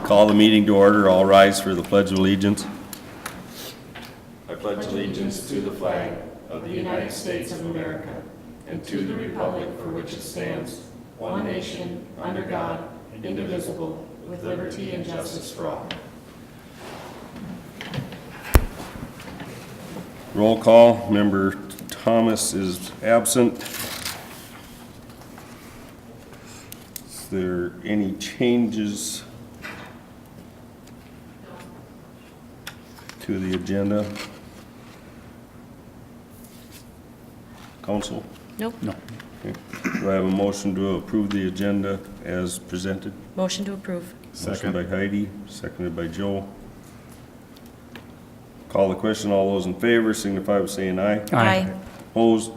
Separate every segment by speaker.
Speaker 1: Call the meeting to order. All rise for the Pledge of Allegiance. I pledge allegiance to the flag of the United States of America and to the republic for which it stands, one nation, under God, indivisible, with liberty and justice for all. Roll call. Member Thomas is absent. Is there any changes to the agenda? Council?
Speaker 2: Nope.
Speaker 3: No.
Speaker 1: Okay. Do I have a motion to approve the agenda as presented?
Speaker 2: Motion to approve.
Speaker 1: Motion by Heidi, seconded by Joe. Call the question. All those in favor signify by saying aye.
Speaker 2: Aye.
Speaker 1: Opposed?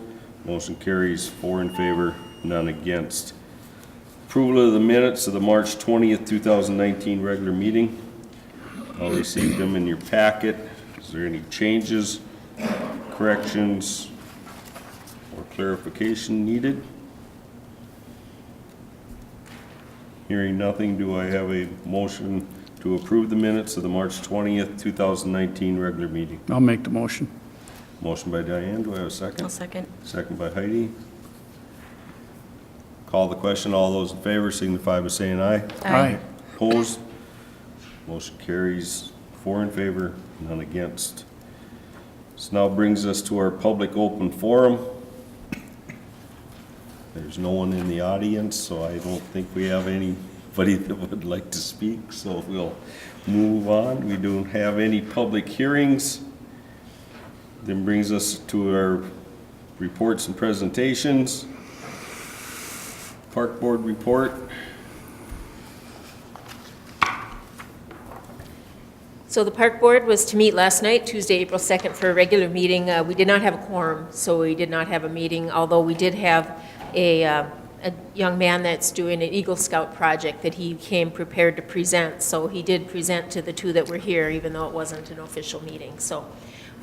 Speaker 1: Motion carries 4 in favor, none against. Approval of the minutes of the March 20th, 2019 regular meeting. I'll receive them in your packet. Is there any changes, corrections, or clarification needed? Hearing nothing, do I have a motion to approve the minutes of the March 20th, 2019 regular meeting?
Speaker 3: I'll make the motion.
Speaker 1: Motion by Diane, do I have a
Speaker 2: I'll
Speaker 1: second?
Speaker 2: second.
Speaker 1: Second by Heidi. Call the question. All those in favor signify by saying aye.
Speaker 3: Aye.
Speaker 1: Opposed? Motion carries 4 in favor, none against. This now brings us to our public open forum. There's no one in the audience, so I don't think we have anybody that would like to speak, so we'll move on. We don't have any public hearings. Then brings us to our reports and presentations. Park Board report.
Speaker 2: So the Park Board was to meet last night, Tuesday, April 2nd, for a regular meeting. We did not have a quorum, so we did not have a meeting, although we did have a young man that's doing an Eagle Scout project that he came prepared to present. So he did present to the two that were here, even though it wasn't an official meeting. So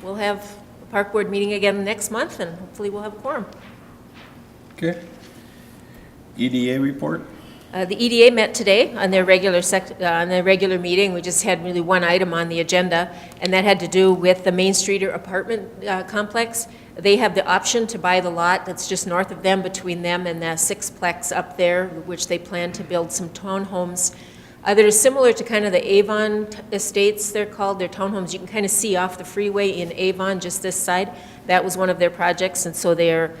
Speaker 2: we'll have a Park Board meeting again next month, and hopefully we'll have a quorum.
Speaker 1: Okay. EDA report.
Speaker 2: The EDA met today on their regular meeting. We just had really one item on the agenda, and that had to do with the Main Street apartment complex. They have the option to buy the lot that's just north of them, between them and the sixplex up there, which they plan to build some townhomes that are similar to kind of the Avon Estates, they're called. They're townhomes you can kind of see off the freeway in Avon, just this side. That was one of their projects, and so they're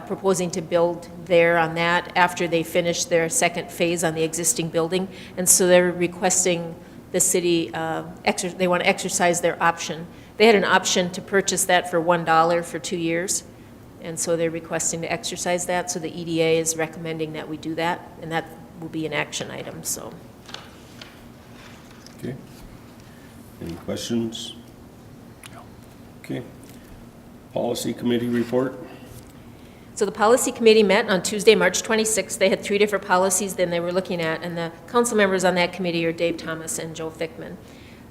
Speaker 2: proposing to build there on that after they finish their second phase on the existing building. And so they're requesting the city, they want to exercise their option. They had an option to purchase that for $1 for 2 years. And so they're requesting to exercise that. So the EDA is recommending that we do that, and that will be an action item, so.
Speaker 1: Okay. Any questions?
Speaker 3: No.
Speaker 1: Okay. Policy Committee report.
Speaker 2: So the policy committee met on Tuesday, March 26th. They had 3 different policies that they were looking at, and the council members on that committee are Dave Thomas and Joe Fickman.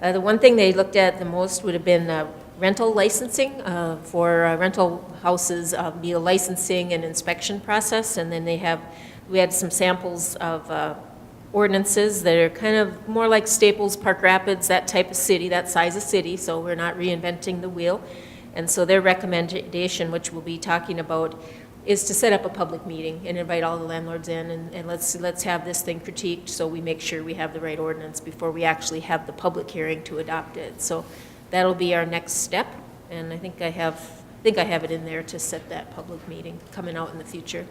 Speaker 2: The one thing they looked at the most would have been rental licensing for rental houses, be a licensing and inspection process, and then we had some samples of ordinances that are kind of more like Staples, Park Rapids, that type of city, that size of city, so we're not reinventing the wheel. And so their recommendation, which we'll be talking about, is to set up a public meeting and invite all the landlords in, and let's have this thing critiqued so we make sure we have the right ordinance before we actually have the public hearing to adopt it. So that'll be our next step, and I think I have it in there to set that public meeting coming out in the future.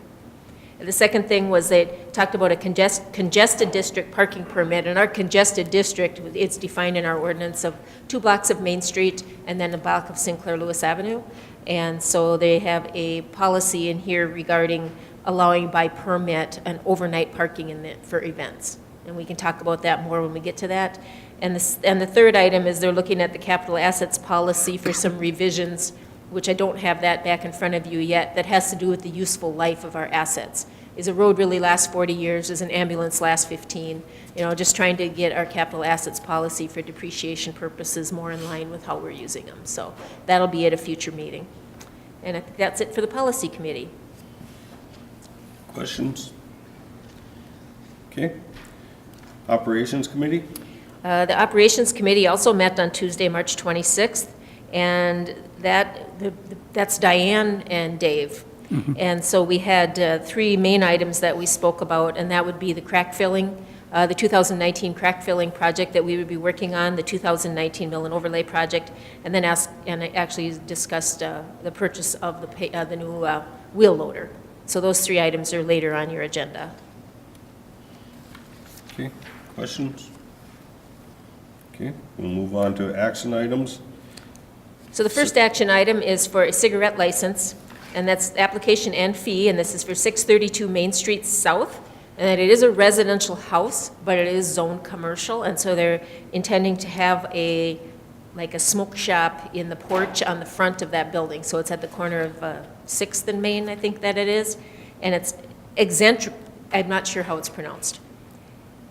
Speaker 2: And the second thing was they talked about a congested district parking permit. And our congested district, it's defined in our ordinance of 2 blocks of Main Street and then a block of Sinclair Lewis Avenue. And so they have a policy in here regarding allowing by permit an overnight parking for events. And we can talk about that more when we get to that. And the third item is they're looking at the capital assets policy for some revisions, which I don't have that back in front of you yet, that has to do with the useful life of our assets. Is a road really last 40 years? Does an ambulance last 15? You know, just trying to get our capital assets policy for depreciation purposes more in line with how we're using them. So that'll be at a future meeting. And I think that's it for the policy committee.
Speaker 1: Questions? Okay. Operations Committee?
Speaker 2: The Operations Committee also met on Tuesday, March 26th, and that's Diane and Dave. And so we had 3 main items that we spoke about, and that would be the crack filling, the 2019 crack filling project that we would be working on, the 2019 mill and overlay project, and then actually discussed the purchase of the new wheel loader. So those 3 items are later on your agenda.
Speaker 1: Okay, questions? Okay, we'll move on to action items.
Speaker 2: So the first action item is for a cigarette license, and that's application and fee, and this is for 632 Main Street South. And it is a residential house, but it is zoned commercial, and so they're intending to have like a smoke shop in the porch on the front of that building. So it's at the corner of 6th and Main, I think that it is. And it's I'm not sure how it's pronounced.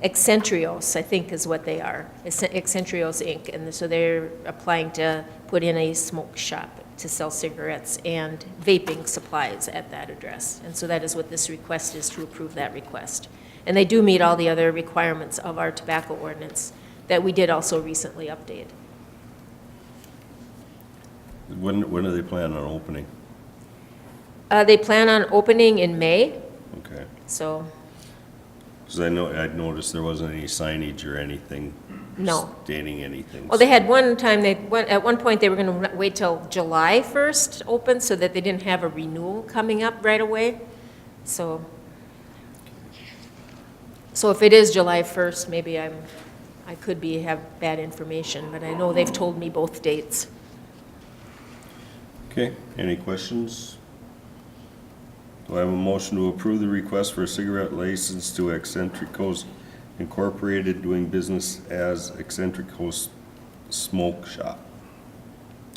Speaker 2: Excentrios, I think is what they are. Excentrios Inc. And so they're applying to put in a smoke shop to sell cigarettes and vaping supplies at that address. And so that is what this request is, to approve that request. And they do meet all the other requirements of our tobacco ordinance that we did also recently update.
Speaker 1: When do they plan on opening?
Speaker 2: They plan on opening in May,
Speaker 1: Okay,
Speaker 2: so
Speaker 1: because I'd noticed there wasn't any signage or anything.
Speaker 2: No.
Speaker 1: Stating anything.
Speaker 2: Well, they had at one point, they were going to wait till July 1st to open so that they didn't have a renewal coming up right away. So if it is July 1st, maybe I could have bad information, but I know they've told me both dates.
Speaker 1: Okay, any questions? Do I have a motion to approve the request for a cigarette license to Excentricos Incorporated, doing business as Excentricos Smoke Shop?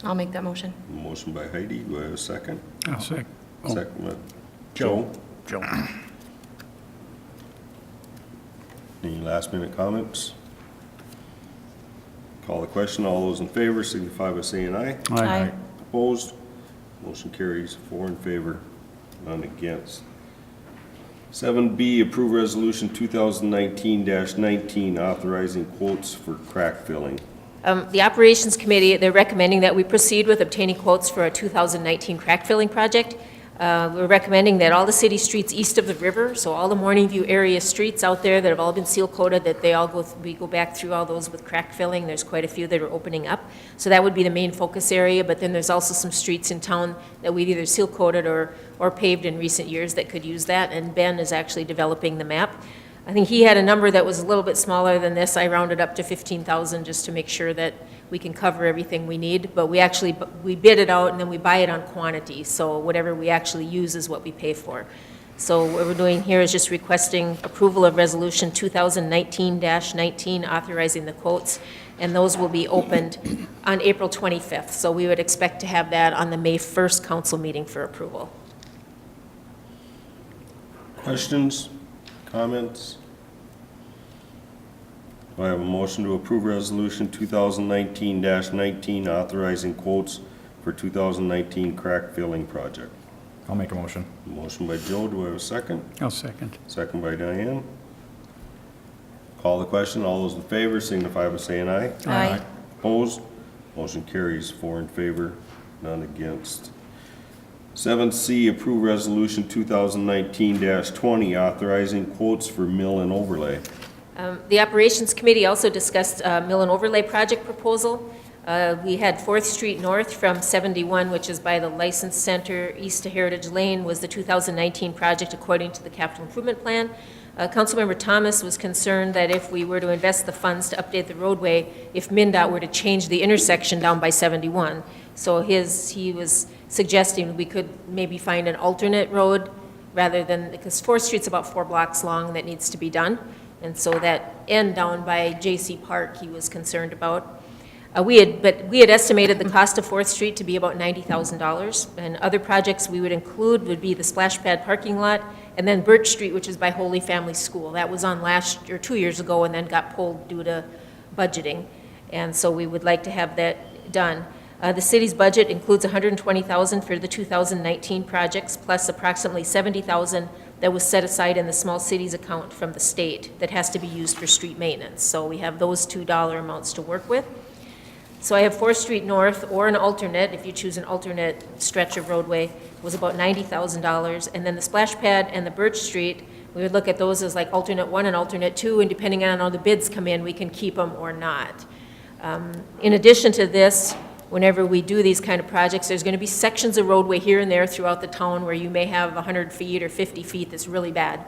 Speaker 3: I'll make that motion.
Speaker 1: Motion by Heidi, do I have a second?
Speaker 4: I'll second.
Speaker 1: Second by Joe.
Speaker 4: Joe.
Speaker 1: Any last minute comments? Call the question, all those in favor signify by saying aye.
Speaker 3: Aye.
Speaker 1: Opposed? Motion carries 4 in favor, none against. 7B, approve resolution 2019-19 authorizing quotes for crack filling.
Speaker 2: The Operations Committee, they're recommending that we proceed with obtaining quotes for a 2019 crack filling project. We're recommending that all the city streets east of the river, so all the Morningview area streets out there that have all been seal coated, that we go back through all those with crack filling. There's quite a few that are opening up. So that would be the main focus area, but then there's also some streets in town that we've either seal coated or paved in recent years that could use that, and Ben is actually developing the map. I think he had a number that was a little bit smaller than this. I rounded up to 15,000 just to make sure that we can cover everything we need, but we bid it out and then we buy it on quantity, so whatever we actually use is what we pay for. So what we're doing here is just requesting approval of resolution 2019-19 authorizing the quotes, and those will be opened on April 25th. So we would expect to have that on the May 1st council meeting for approval.
Speaker 1: Questions? Comments? Do I have a motion to approve resolution 2019-19 authorizing quotes for 2019 crack filling project?
Speaker 5: I'll make a motion.
Speaker 1: Motion by Joe, do I have a second?
Speaker 4: I'll second.
Speaker 1: Second by Diane. Call the question, all those in favor signify by saying aye.
Speaker 3: Aye.
Speaker 1: Opposed? Motion carries 4 in favor, none against. 7C, approve resolution 2019-20 authorizing quotes for mill and overlay.
Speaker 2: The Operations Committee also discussed mill and overlay project proposal. We had 4th Street North from 71, which is by the License Center, east to Heritage Lane, was the 2019 project according to the capital improvement plan. Councilmember Thomas was concerned that if we were to invest the funds to update the roadway, if MnDOT were to change the intersection down by 71. So he was suggesting we could maybe find an alternate road rather than, because 4th Street's about 4 blocks long that needs to be done. And so that end down by J.C. Park, he was concerned about. We had estimated the cost of 4th Street to be about $90,000. And other projects we would include would be the splash pad parking lot, and then Birch Street, which is by Holy Family School. That was on 2 years ago and then got pulled due to budgeting. And so we would like to have that done. The city's budget includes $120,000 for the 2019 projects, plus approximately $70,000 that was set aside in the small cities account from the state that has to be used for street maintenance. So we have those $2 amounts to work with. So I have 4th Street North, or an alternate, if you choose an alternate stretch of roadway, was about $90,000. And then the splash pad and the Birch Street, we would look at those as like alternate 1 and alternate 2, and depending on how the bids come in, we can keep them or not. In addition to this, whenever we do these kind of projects, there's going to be sections of roadway here and there throughout the town where you may have 100 feet or 50 feet that's really bad.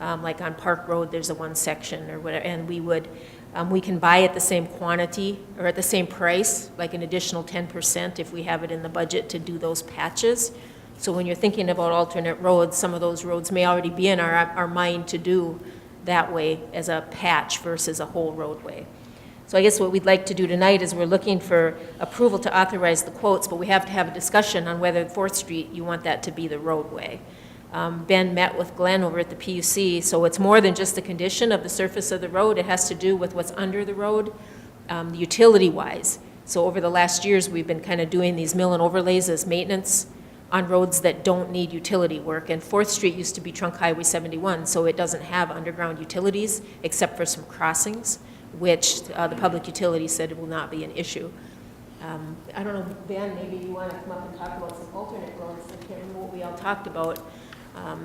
Speaker 2: Like on Park Road, there's a one section or whatever, and we can buy at the same quantity or at the same price, like an additional 10% if we have it in the budget to do those patches. So when you're thinking about alternate roads, some of those roads may already be in our mind to do that way as a patch versus a whole roadway. So I guess what we'd like to do tonight is we're looking for approval to authorize the quotes, but we have to have a discussion on whether 4th Street, you want that to be the roadway. Ben met with Glenn over at the PUC, so it's more than just the condition of the surface of the road. It has to do with what's under the road, utility-wise. So over the last years, we've been kind of doing these mill and overlays as maintenance on roads that don't need utility work. And 4th Street used to be Trunk Highway 71, so it doesn't have underground utilities except for some crossings, which the public utility said it will not be an issue. I don't know, Ben, maybe you want to come up and talk about some alternate roads. I can't remember what we all talked about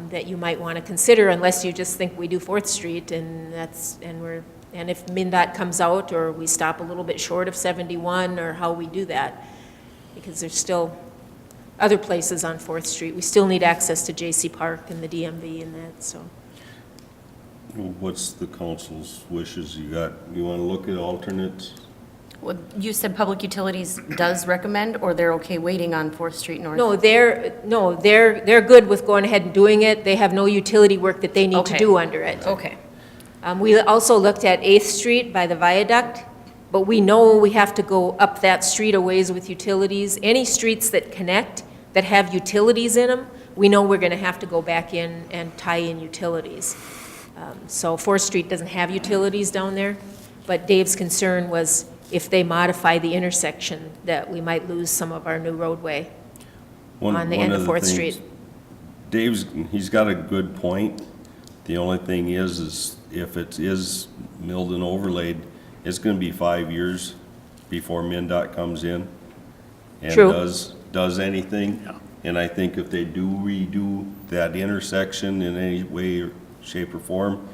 Speaker 2: that you might want to consider, unless you just think we do 4th Street and if MnDOT comes out or we stop a little bit short of 71 or how we do that, because there's still other places on 4th Street. We still need access to J.C. Park and the DMV and that, so.
Speaker 1: What's the council's wishes? You want to look at alternates?
Speaker 3: Well, you said Public Utilities does recommend, or they're okay waiting on 4th Street North?
Speaker 2: No, they're good with going ahead and doing it. They have no utility work that they need to
Speaker 3: Okay.
Speaker 2: do under it.
Speaker 3: Okay.
Speaker 2: We also looked at 8th Street by the viaduct, but we know we have to go up that street a ways with utilities. Any streets that connect, that have utilities in them, we know we're going to have to go back in and tie in utilities. So 4th Street doesn't have utilities down there, but Dave's concern was if they modify the intersection, that we might lose some of our new roadway on the end of 4th Street.
Speaker 1: He's got a good point. The only thing is if it is milled and overlaid, it's going to be 5 years before MnDOT comes in and
Speaker 2: True.
Speaker 1: does anything.
Speaker 4: Yeah.
Speaker 1: And I think if they do redo that intersection in any way, shape, or form,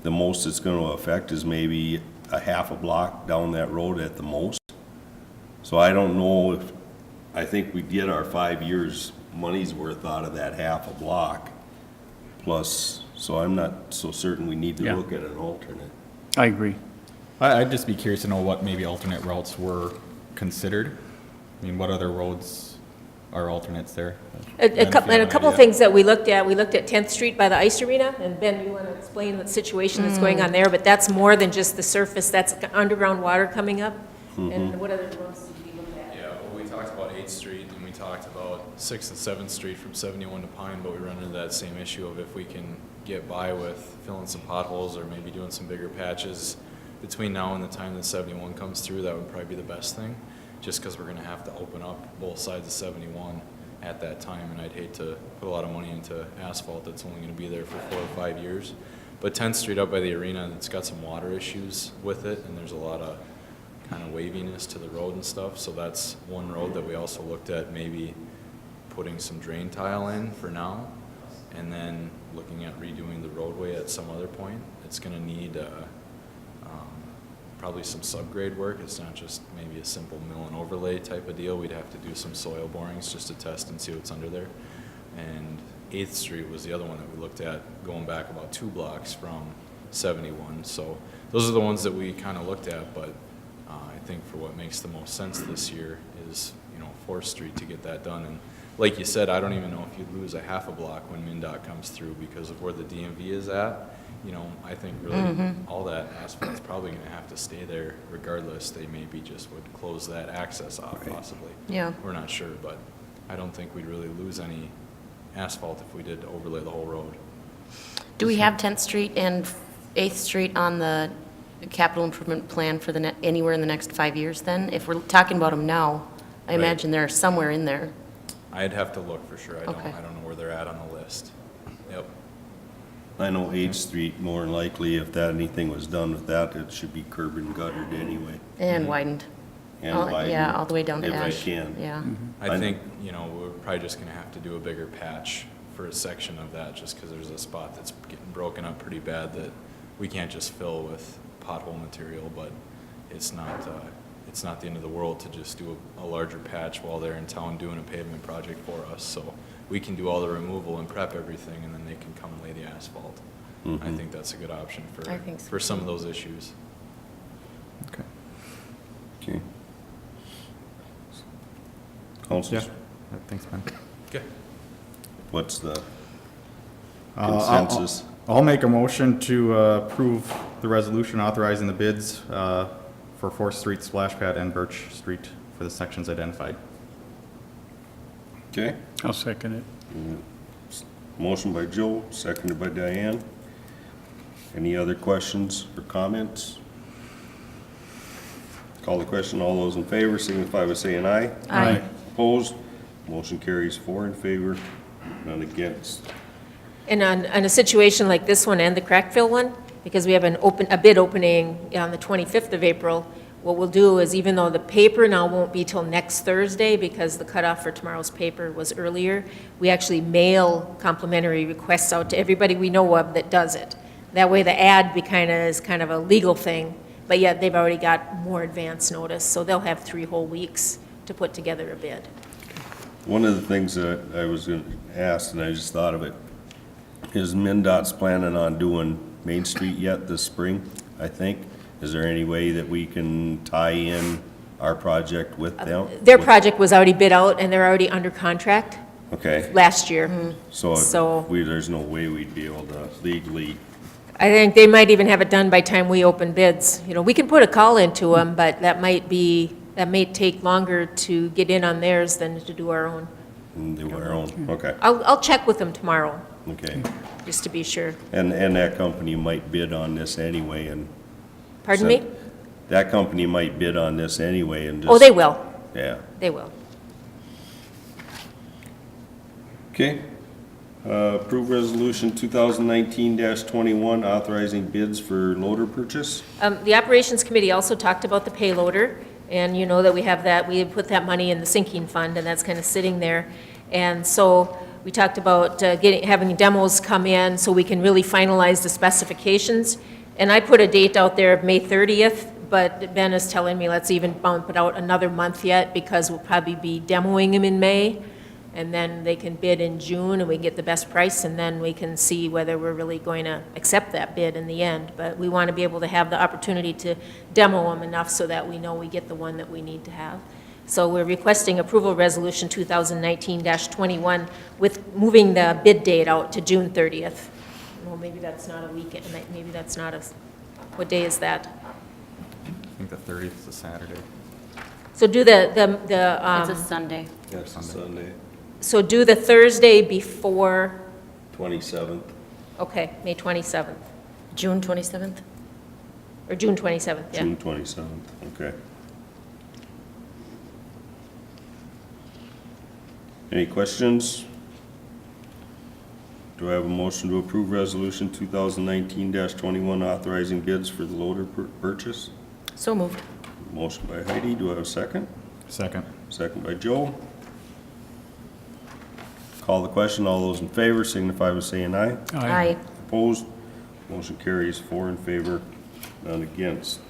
Speaker 1: the most it's going to affect is maybe a half a block down that road at the most. So I don't know if, I think we get our 5 years money's worth out of that half a block plus, so I'm not so certain we need to
Speaker 4: Yeah.
Speaker 1: look at an alternate.
Speaker 4: I agree.
Speaker 5: I'd just be curious to know what maybe alternate routes were considered. I mean, what other roads are alternates there?
Speaker 2: And a couple of things that we looked at 10th Street by the ice arena, and Ben, you want to explain the situation that's going on there, but that's more than just the surface, that's underground water coming up. And what other roads did we look at?
Speaker 6: Yeah, well, we talked about 8th Street, and we talked about 6th and 7th Street from 71 to Pine, but we run into that same issue of if we can get by with filling some potholes or maybe doing some bigger patches between now and the time that 71 comes through, that would probably be the best thing, just because we're going to have to open up both sides of 71 at that time, and I'd hate to put a lot of money into asphalt that's only going to be there for 4 or 5 years. But 10th Street up by the arena, it's got some water issues with it, and there's a lot of kind of waviness to the road and stuff, so that's one road that we also looked at maybe putting some drain tile in for now, and then looking at redoing the roadway at some other point. It's going to need probably some subgrade work. It's not just maybe a simple mill and overlay type of deal. We'd have to do some soil borings just to test and see what's under there. And 8th Street was the other one that we looked at going back about 2 blocks from 71. So those are the ones that we kind of looked at, but I think for what makes the most sense this year is, 4th Street to get that done. And like you said, I don't even know if you'd lose a half a block when MnDOT comes through because of where the DMV is at. I think really all that asphalt's probably going to have to stay there regardless. They maybe just would close that access off possibly.
Speaker 3: Yeah.
Speaker 6: We're not sure, but I don't think we'd really lose any asphalt if we did overlay the whole road.
Speaker 3: Do we have 10th Street and 8th Street on the capital improvement plan for anywhere in the next 5 years then? If we're talking about them now, I
Speaker 6: Right.
Speaker 3: imagine they're somewhere in there.
Speaker 6: I'd have to look for sure. I
Speaker 3: Okay.
Speaker 6: don't know where they're at on the list. Yep.
Speaker 1: I know 8th Street, more than likely, if that, anything was done with that, it should be curb and guttered anyway.
Speaker 3: And widened.
Speaker 1: And
Speaker 3: Oh,
Speaker 1: widened,
Speaker 3: yeah, all the way down to
Speaker 1: if I
Speaker 3: Ash.
Speaker 1: can.
Speaker 3: Yeah.
Speaker 6: I think, you know, we're probably just gonna have to do a bigger patch for a section of that, just because there's a spot that's getting broken up pretty bad that we can't just fill with pothole material, but it's not the end of the world to just do a larger patch while they're in town doing a pavement project for us, so we can do all the removal and prep everything, and then they can come lay the asphalt. I think that's a good option
Speaker 3: I think so,
Speaker 6: for some of those issues.
Speaker 5: Okay.
Speaker 1: Okay. Council,
Speaker 5: Thanks, Ben.
Speaker 6: Okay.
Speaker 1: what's the
Speaker 5: I'll-
Speaker 1: consensus?
Speaker 5: I'll make a motion to approve the resolution authorizing the bids for 4th Street splash pad and Birch Street for the sections identified.
Speaker 1: Okay,
Speaker 4: I'll second it.
Speaker 1: motion by Joe, seconded by Diane. Any other questions or comments? Call the question, all those in favor signify by saying aye.
Speaker 3: Aye.
Speaker 1: Opposed? Motion carries 4 in favor, none against.
Speaker 2: And on a situation like this one and the Crackville one, because we have a bid opening on the 25th of April, what we'll do is, even though the paper now won't be till next Thursday because the cutoff for tomorrow's paper was earlier, we actually mail complimentary requests out to everybody we know of that does it. That way the ad is kind of a legal thing, but yet they've already got more advance notice, so they'll have 3 whole weeks to put together a bid.
Speaker 1: One of the things that I was going to ask, and I just thought of it, is MnDOT's planning on doing Main Street yet this spring, I think? Is there any way that we can tie in our project with them?
Speaker 2: Their project was already bid out, and they're already under contract
Speaker 1: Okay,
Speaker 2: last year.
Speaker 1: so
Speaker 2: So-
Speaker 1: there's no way we'd be able to legally,
Speaker 2: I think they might even have it done by time we open bids. You know, we can put a call into them, but that may take longer to get in on theirs than to do our own.
Speaker 1: do our own, okay,
Speaker 2: I'll check with them tomorrow,
Speaker 1: okay.
Speaker 2: just to be sure.
Speaker 1: And that company might bid on this anyway and.
Speaker 2: Pardon me?
Speaker 1: That company might bid on this anyway and just.
Speaker 2: Oh, they will,
Speaker 1: Yeah,
Speaker 2: they will.
Speaker 1: okay. Approve resolution 2019-21 authorizing bids for loader purchase.
Speaker 2: The Operations Committee also talked about the payloader, and you know that we have that, we had put that money in the sinking fund, and that's kind of sitting there. And so we talked about having demos come in so we can really finalize the specifications. And I put a date out there of May 30th, but Ben is telling me let's even bump it out another month yet, because we'll probably be demoing them in May, and then they can bid in June, and we get the best price, and then we can see whether we're really going to accept that bid in the end. But we want to be able to have the opportunity to demo them enough so that we know we get the one that we need to have. So we're requesting approval of resolution 2019-21 with moving the bid date out to June 30th. Well, maybe that's not a weekend, maybe that's not what day is that?
Speaker 5: I think the 30th is a Saturday.
Speaker 2: So do
Speaker 3: It's a Sunday.
Speaker 1: That's Sunday.
Speaker 2: so do the Thursday before,
Speaker 1: 27th.
Speaker 2: okay, May 27th,
Speaker 3: June 27th?
Speaker 2: or June 27th, yeah.
Speaker 1: June 27th, okay. Any questions? Do I have a motion to approve resolution 2019-21 authorizing bids for the loader purchase?
Speaker 3: So moved.
Speaker 1: Motion by Heidi, do I have a second?
Speaker 5: Second.
Speaker 1: Second by Joe. Call the question, all those in favor signify by saying aye.
Speaker 3: Aye.
Speaker 1: Opposed? Motion carries 4 in favor, none against.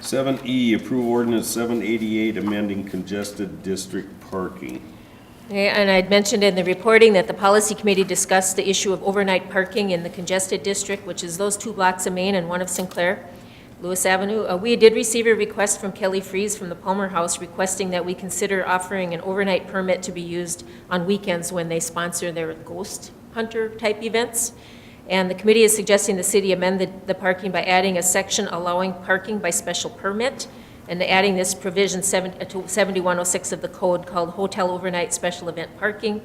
Speaker 1: 7E, approve ordinance 788 amending congested district parking.
Speaker 2: Okay, and I'd mentioned in the reporting that the policy committee discussed the issue of overnight parking in the congested district, which is those 2 blocks of Main and 1 of Sinclair, Lewis Avenue. We did receive a request from Kelly Freeze from the Palmer House requesting that we consider offering an overnight permit to be used on weekends when they sponsor their ghost hunter type events. And the committee is suggesting the city amend the parking by adding a section allowing parking by special permit, and adding this provision to 7106 of the code called hotel overnight special event parking.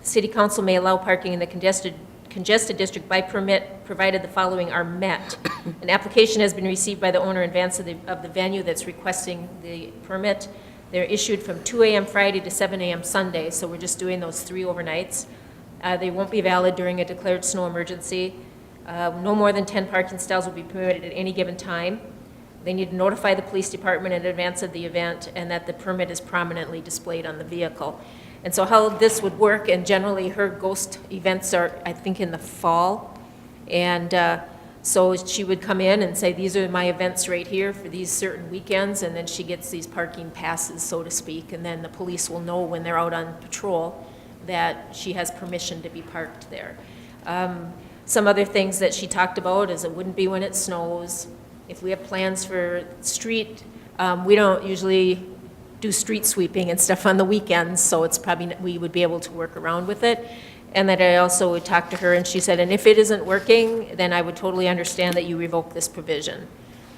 Speaker 2: The city council may allow parking in the congested district by permit, provided the following are met. An application has been received by the owner in advance of the venue that's requesting the permit. They're issued from 2 a.m. Friday to 7 a.m. Sunday, so we're just doing those 3 overnights. They won't be valid during a declared snow emergency. No more than 10 parking stalls will be permitted at any given time. They need to notify the police department in advance of the event, and that the permit is prominently displayed on the vehicle. And so how this would work, and generally her ghost events are, I think, in the fall. And so she would come in and say, these are my events right here for these certain weekends, and then she gets these parking passes, so to speak, and then the police will know when they're out on patrol that she has permission to be parked there. Some other things that she talked about is it wouldn't be when it snows. If we have plans for street, we don't usually do street sweeping and stuff on the weekends, so it's probably, we would be able to work around with it. And that I also would talk to her, and she said, and if it isn't working, then I would totally understand that you revoke this provision.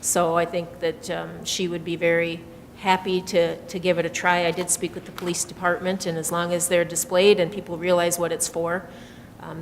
Speaker 2: So I think that she would be very happy to give it a try. I did speak with the police department, and as long as they're displayed and people realize what it's for,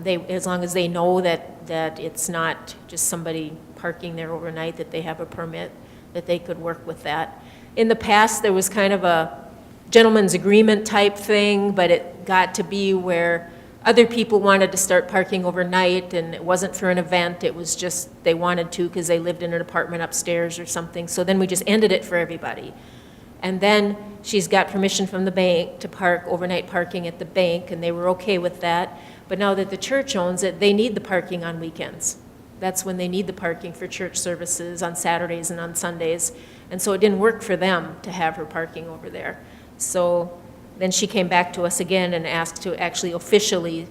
Speaker 2: as long as they know that it's not just somebody parking there overnight, that they have a permit, that they could work with that. In the past, there was kind of a gentleman's agreement type thing, but it got to be where other people wanted to start parking overnight, and it wasn't for an event, it was just they wanted to because they lived in an apartment upstairs or something. So then we just ended it for everybody. And then she's got permission from the bank to park overnight parking at the bank, and they were okay with that. But now that the church owns it, they need the parking on weekends. That's when they need the parking for church services on Saturdays and on Sundays. And so it didn't work for them to have her parking over there. So then she came back to us again and asked to actually officially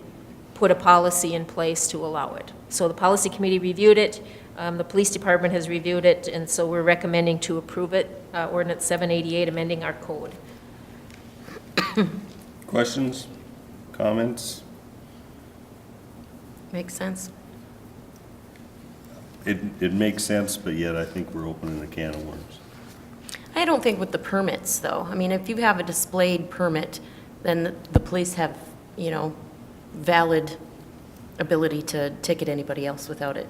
Speaker 2: put a policy in place to allow it. So the policy committee reviewed it, the police department has reviewed it, and so we're recommending to approve it, ordinance 788, amending our code.
Speaker 1: Questions, comments?
Speaker 3: Makes sense.
Speaker 1: It makes sense, but yet I think we're opening a can of worms.
Speaker 3: I don't think with the permits, though. I mean, if you have a displayed permit, then the police have, you know, valid ability to ticket anybody else without it.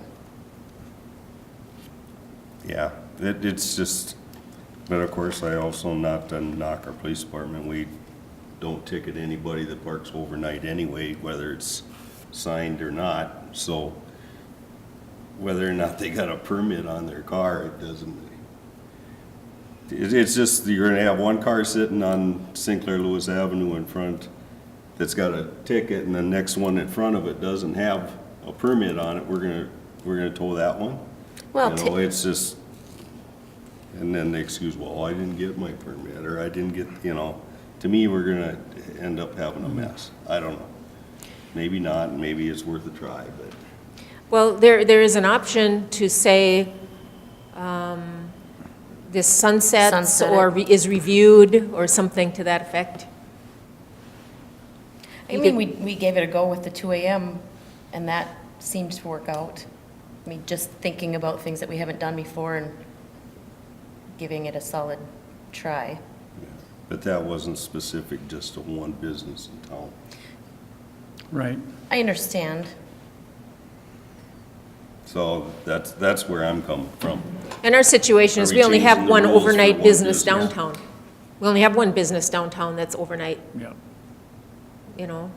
Speaker 1: Yeah, it's just, but of course, I also not to knock our police department. We don't ticket anybody that parks overnight anyway, whether it's signed or not. So whether or not they got a permit on their car, it doesn't. It's just, you're gonna have one car sitting on Sinclair Lewis Avenue in front that's got a ticket, and the next one in front of it doesn't have a permit on it. We're gonna tow that one.
Speaker 3: Well,
Speaker 1: You know, it's just, and then the excuse, well, I didn't get my permit, or I didn't get, you know, to me, we're gonna end up having a mess. I don't know. Maybe not, and maybe it's worth a try, but.
Speaker 2: Well, there is an option to say this sunsets
Speaker 3: Sunset.
Speaker 2: or is reviewed or something to that effect.
Speaker 3: I mean, we gave it a go with the 2 a.m., and that seemed to work out. I mean, just thinking about things that we haven't done before and giving it a solid try.
Speaker 1: But that wasn't specific just to one business in town.
Speaker 4: Right.
Speaker 3: I understand.
Speaker 1: So that's where I'm coming from.
Speaker 2: And our situation is
Speaker 1: Are we
Speaker 2: we only have
Speaker 1: changing the
Speaker 2: one
Speaker 1: rules for
Speaker 2: overnight
Speaker 1: one
Speaker 2: business
Speaker 1: business?
Speaker 2: downtown. We only have one business downtown that's overnight,
Speaker 4: Yeah.
Speaker 2: you know.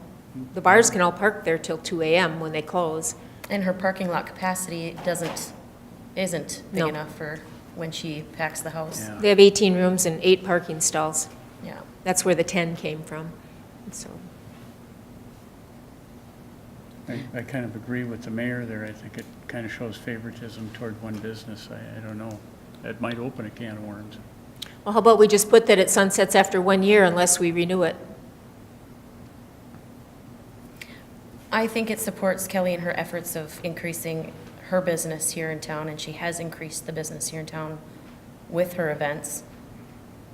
Speaker 2: The bars can all park there till 2 a.m. when they close.
Speaker 3: And her parking lot capacity isn't big
Speaker 2: No.
Speaker 3: enough for when she packs the house.
Speaker 4: Yeah.
Speaker 2: They have 18 rooms and 8 parking stalls.
Speaker 3: Yeah.
Speaker 2: That's where the 10 came from, so.
Speaker 4: I kind of agree with the mayor there. I think it kind of shows favoritism toward one business. I don't know. It might open a can of worms.
Speaker 2: Well, how about we just put that it sunsets after 1 year unless we renew it?
Speaker 3: I think it supports Kelly in her efforts of increasing her business here in town, and she has increased the business here in town with her events,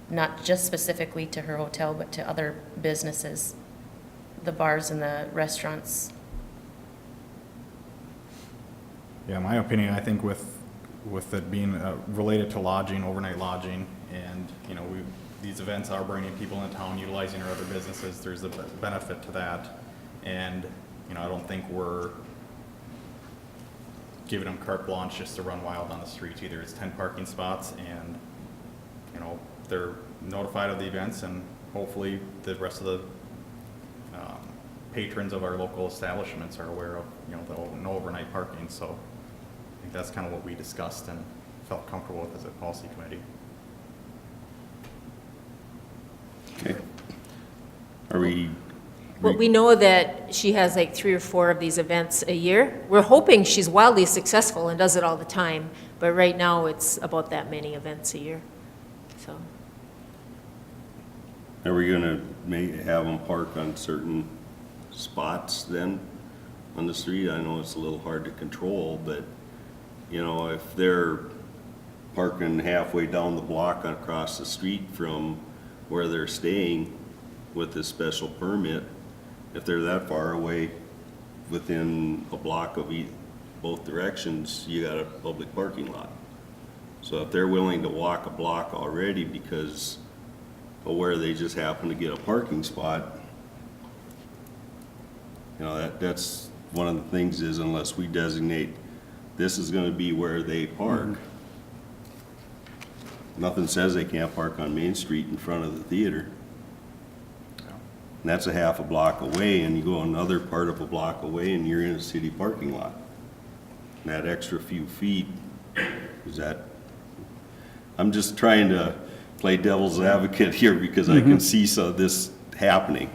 Speaker 3: not just specifically to her hotel, but to other businesses, the bars and the restaurants.
Speaker 5: Yeah, my opinion, I think with it being related to lodging, overnight lodging, and, you know, these events are bringing people in town, utilizing our other businesses, there's a benefit to that. And, you know, I don't think we're giving them carte blanche just to run wild on the streets either. It's 10 parking spots, and, you know, they're notified of the events, and hopefully the rest of the patrons of our local establishments are aware of, you know, the no overnight parking, so I think that's kind of what we discussed and felt comfortable with as a policy committee.
Speaker 1: Okay. Are we,
Speaker 2: Well, we know that she has like 3 or 4 of these events a year. We're hoping she's wildly successful and does it all the time, but right now it's about that many events a year, so.
Speaker 1: are we gonna have them park on certain spots then on the street? I know it's a little hard to control, but, you know, if they're parking halfway down the block across the street from where they're staying with this special permit, if they're that far away, within a block of both directions, you got a public parking lot. So if they're willing to walk a block already because of where they just happen to get a parking spot, you know, that's one of the things is unless we designate this is gonna be where they park, nothing says they can't park on Main Street in front of the theater. And that's a half a block away, and you go another part of a block away and you're in a city parking lot. And that extra few feet, is that, I'm just trying to play devil's advocate here because I can see this happening.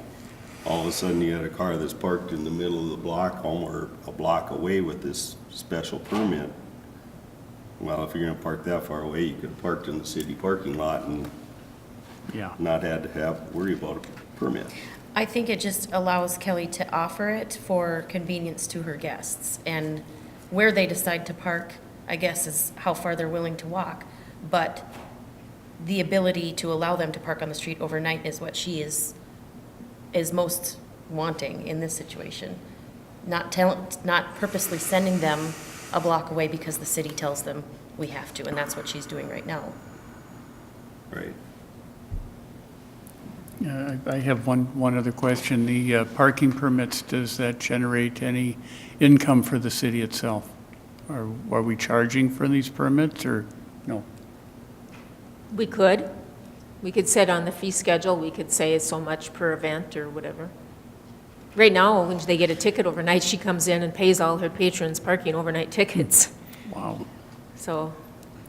Speaker 1: All of a sudden you got a car that's parked in the middle of the block, or a block away with this special permit. Well, if you're gonna park that far away, you could have parked in the city parking lot and
Speaker 4: Yeah.
Speaker 1: not had to worry about a permit.
Speaker 3: I think it just allows Kelly to offer it for convenience to her guests. And where they decide to park, I guess, is how far they're willing to walk. But the ability to allow them to park on the street overnight is what she is most wanting in this situation. Not purposely sending them a block away because the city tells them we have to, and that's what she's doing right now.
Speaker 1: Right.
Speaker 4: I have one other question. The parking permits, does that generate any income for the city itself? Are we charging for these permits, or no?
Speaker 2: We could set on the fee schedule, we could say it's so much per event or whatever. Right now, when they get a ticket overnight, she comes in and pays all her patrons parking overnight tickets.
Speaker 4: Wow.
Speaker 2: So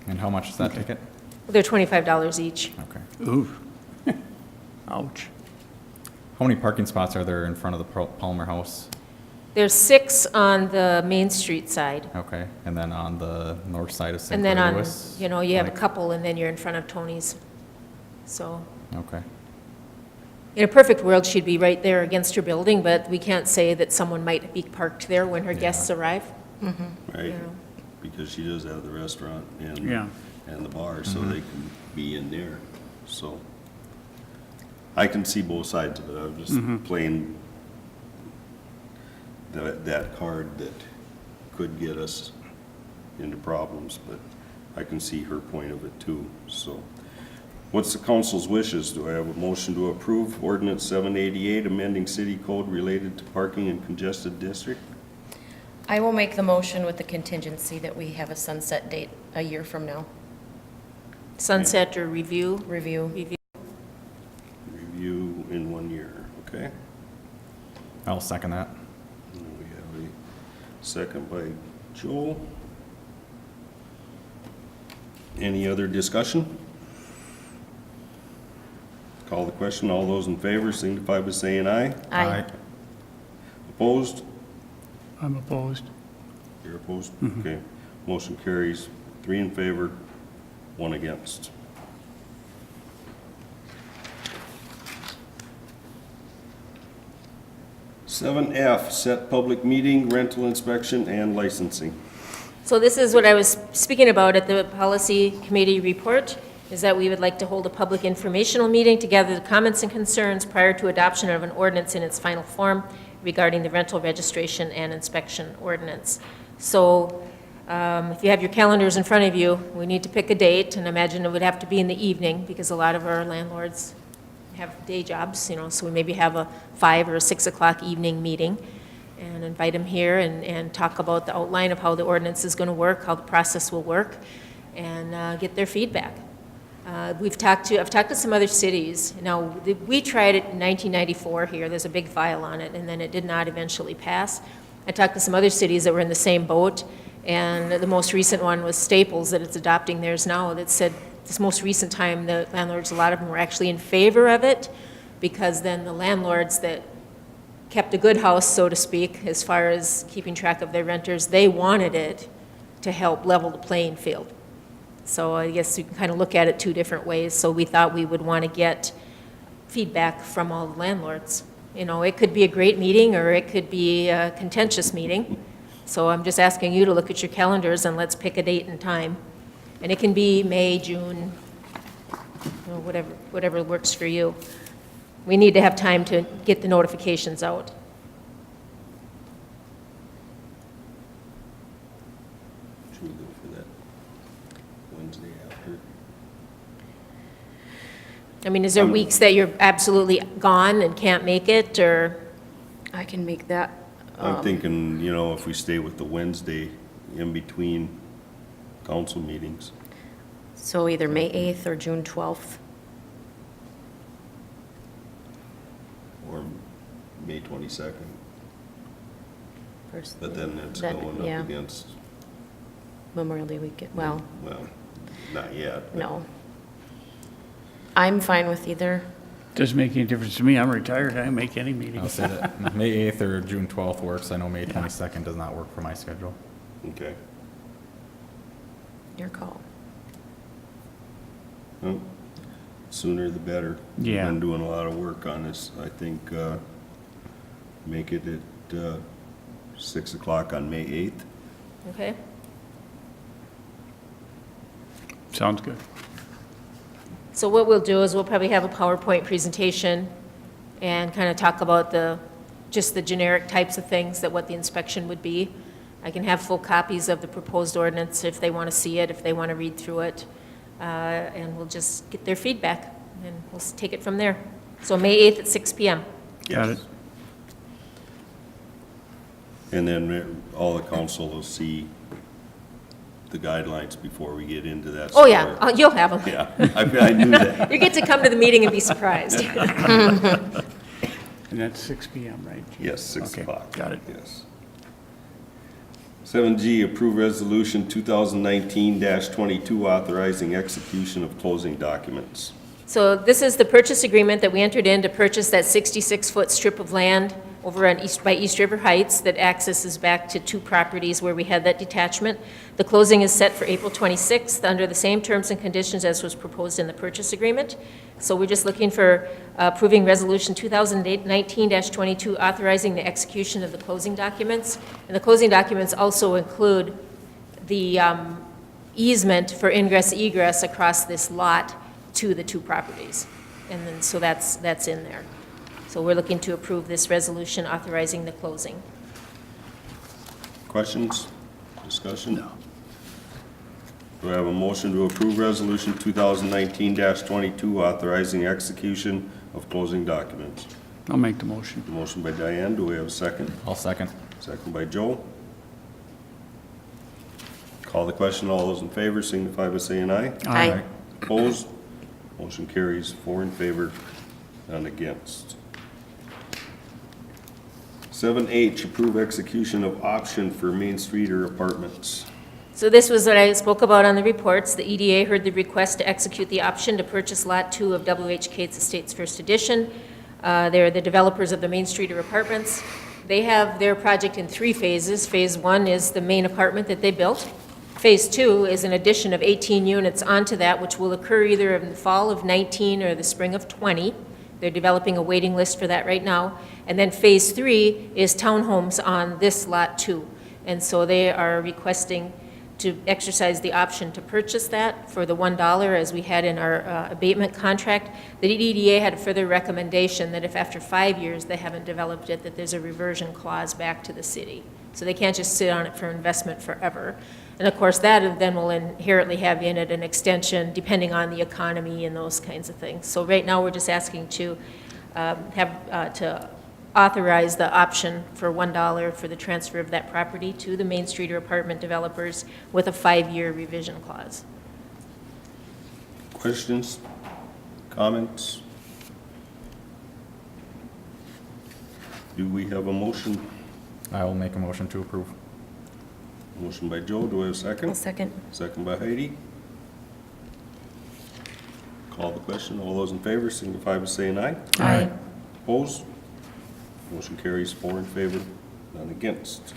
Speaker 5: And how much is that ticket?
Speaker 2: they're $25 each.
Speaker 5: Okay.
Speaker 4: Ooh. Ouch.
Speaker 5: How many parking spots are there in front of the Palmer House?
Speaker 2: There's 6 on the Main Street side.
Speaker 5: Okay, and then on the north side of St.
Speaker 2: And then on,
Speaker 5: Louis?
Speaker 2: you know, you have a
Speaker 5: like-
Speaker 2: couple and then you're in front of Tony's. So
Speaker 5: Okay,
Speaker 2: in a perfect world, she'd be right there against her building, but we can't say that someone might be parked there when her guests arrive.
Speaker 1: Right,
Speaker 2: You know.
Speaker 1: because she does have the restaurant
Speaker 4: Yeah.
Speaker 1: and the bar, so they can be in there, so. I can see both sides of it, I'm just playing that card that could get us into problems, but I can see her point of it too, so. What's the council's wishes? Do I have a motion to approve ordinance 788, amending city code related to parking in congested district?
Speaker 3: I will make the motion with the contingency that we have a sunset date a year from now.
Speaker 2: Sunset or review.
Speaker 3: Review.
Speaker 1: Review in 1 year, okay?
Speaker 5: I'll second that.
Speaker 1: And we have a second by Joel. Any other discussion? Call the question. All those in favor signify by saying aye.
Speaker 3: Aye.
Speaker 1: Opposed?
Speaker 4: I'm opposed.
Speaker 1: You're opposed? Okay. Motion carries 3 in favor, 1 against. Seven F, set public meeting, rental inspection, and licensing.
Speaker 2: So this is what I was speaking about at the policy committee report, is that we would like to hold a public informational meeting to gather the comments and concerns prior to adoption of an ordinance in its final form regarding the rental registration and inspection ordinance. So if you have your calendars in front of you, we need to pick a date, and imagine it would have to be in the evening because a lot of our landlords have day jobs, you know, so we maybe have a 5 or a 6 o'clock evening meeting and invite them here and talk about the outline of how the ordinance is going to work, how the process will work, and get their feedback. I've talked to some other cities. Now, we tried it in 1994 here, there's a big file on it, and then it did not eventually pass. I talked to some other cities that were in the same boat, and the most recent one was Staples, that it's adopting theirs now, that said this most recent time, the landlords, a lot of them were actually in favor of it, because then the landlords that kept a good house, so to speak, as far as keeping track of their renters, they wanted it to help level the playing field. So I guess you can kind of look at it two different ways. So we thought we would want to get feedback from all the landlords. You know, it could be a great meeting, or it could be a contentious meeting. So I'm just asking you to look at your calendars and let's pick a date and time. And it can be May, June, you know, whatever works for you. We need to have time to get the notifications out.
Speaker 1: Should we go for that Wednesday after?
Speaker 2: I mean, is there weeks that you're absolutely gone and can't make it, or?
Speaker 3: I can make that.
Speaker 1: I'm thinking, you know, if we stay with the Wednesday in between council meetings.
Speaker 3: So either May 8th or June 12th.
Speaker 1: Or May 22nd,
Speaker 3: First-
Speaker 1: but then it's
Speaker 3: that-
Speaker 1: going
Speaker 3: yeah,
Speaker 1: up against,
Speaker 3: Memorial Day weekend, well,
Speaker 1: not yet. but-
Speaker 3: no. I'm fine with either.
Speaker 4: Doesn't make any difference to me. I'm retired. I can make any meeting.
Speaker 5: I'll say that May 8th or June 12th works. I know May 22nd does not work for my schedule.
Speaker 1: Okay.
Speaker 3: Your call.
Speaker 1: Well, sooner the better.
Speaker 4: Yeah.
Speaker 1: We've been doing a lot of work on this. I think, make it at 6 o'clock on May 8th.
Speaker 2: Okay.
Speaker 4: Sounds good.
Speaker 2: So what we'll do is we'll probably have a PowerPoint presentation and kind of talk about just the generic types of things, that what the inspection would be. I can have full copies of the proposed ordinance if they want to see it, if they want to read through it, and we'll just get their feedback, and we'll take it from there. So May 8th at 6 PM.
Speaker 4: Got it.
Speaker 1: And then all the council will see the guidelines before we get into that.
Speaker 2: Oh, yeah,
Speaker 1: story.
Speaker 2: you'll have them.
Speaker 1: Yeah, I knew that.
Speaker 2: You get to come to the meeting and be surprised.
Speaker 4: And that's 6 PM, right?
Speaker 1: Yes, 6
Speaker 4: Okay,
Speaker 1: o'clock.
Speaker 4: got it.
Speaker 1: Yes. 7G, approve resolution 2019-22 authorizing execution of closing documents.
Speaker 2: So this is the purchase agreement that we entered in to purchase that 66-foot strip of land over on by East River Heights that accesses back to two properties where we had that detachment. The closing is set for April 26th under the same terms and conditions as was proposed in the purchase agreement. So we're just looking for approving resolution 2019-22 authorizing the execution of the closing documents. And the closing documents also include the easement for ingress egress across this lot to the two properties. And then, so that's in there. So we're looking to approve this resolution authorizing the closing.
Speaker 1: Questions, discussion? No. Do I have a motion to approve resolution 2019-22 authorizing execution of closing documents?
Speaker 4: I'll make the motion.
Speaker 1: Motion by Diane, do we have a second?
Speaker 5: I'll second.
Speaker 1: Second by Joe. Call the question, all those in favor signify by saying aye.
Speaker 3: Aye.
Speaker 1: Opposed? Motion carries 4 in favor, none against. 7H, approve execution of option for Main Street or apartments.
Speaker 2: So this was what I spoke about on the reports. The EDA heard the request to execute the option to purchase Lot 2 of W.H. Cates Estates First Edition. They're the developers of the Main Street or apartments. They have their project in 3 phases. Phase 1 is the main apartment that they built. Phase 2 is an addition of 18 units onto that, which will occur either in the fall of 19 or the spring of 20. They're developing a waiting list for that right now. And then Phase 3 is townhomes on this Lot 2. And so they are requesting to exercise the option to purchase that for the $1 as we had in our abatement contract. The EDA had a further recommendation that if after 5 years they haven't developed it, that there's a reversion clause back to the city. So they can't just sit on it for investment forever. And of course, that then will inherently have in it an extension depending on the economy and those kinds of things. So right now, we're just asking to to authorize the option for $1 for the transfer of that property to the Main Street or apartment developers with a 5-year revision clause.
Speaker 1: Questions? Comments? Do we have a motion?
Speaker 5: I will make a motion to approve.
Speaker 1: Motion by Joe, do I have a second?
Speaker 3: I'll second.
Speaker 1: Second by Heidi. Call the question. All those in favor signify by saying aye.
Speaker 3: Aye.
Speaker 1: Opposed? Motion carries 4 in favor, none against.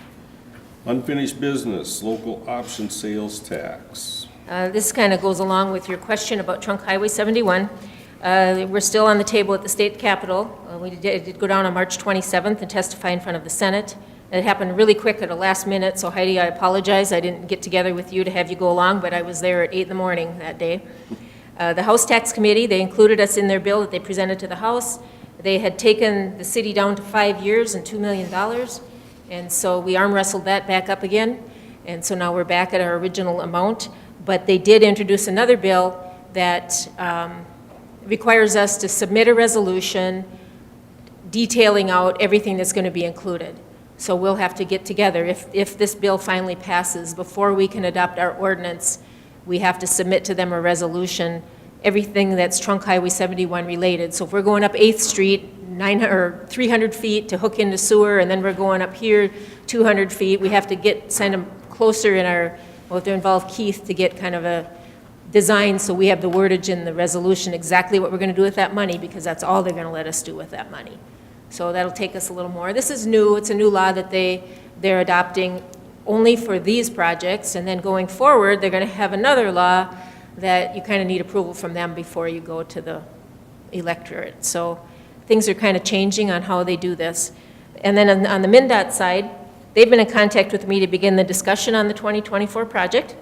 Speaker 1: Unfinished business, local option sales tax.
Speaker 2: This kind of goes along with your question about Trunk Highway 71. We're still on the table at the state capitol. We did go down on March 27th and testify in front of the Senate. It happened really quick at a last minute, so Heidi, I apologize. I didn't get together with you to have you go along, but I was there at 8 in the morning that day. The House Tax Committee, they included us in their bill that they presented to the House. They had taken the city down to 5 years and $2 million, and so we arm wrestled that back up again, and so now we're back at our original amount. But they did introduce another bill that requires us to submit a resolution detailing out everything that's going to be included. So we'll have to get together. If this bill finally passes, before we can adopt our ordinance, we have to submit to them a resolution, everything that's Trunk Highway 71 related. So if we're going up 8th Street, 300 feet to hook into sewer, and then we're going up here 200 feet, we have to send them closer in our, well, if they involve Keith, to get kind of a design so we have the wordage in the resolution exactly what we're going to do with that money, because that's all they're going to let us do with that money. So that'll take us a little more. This is new. It's a new law that they're adopting only for these projects, and then going forward, they're going to have another law that you kind of need approval from them before you go to the electorate. So things are kind of changing on how they do this. And then on the MnDOT side, they've been in contact with me to begin the discussion on the 2024 project.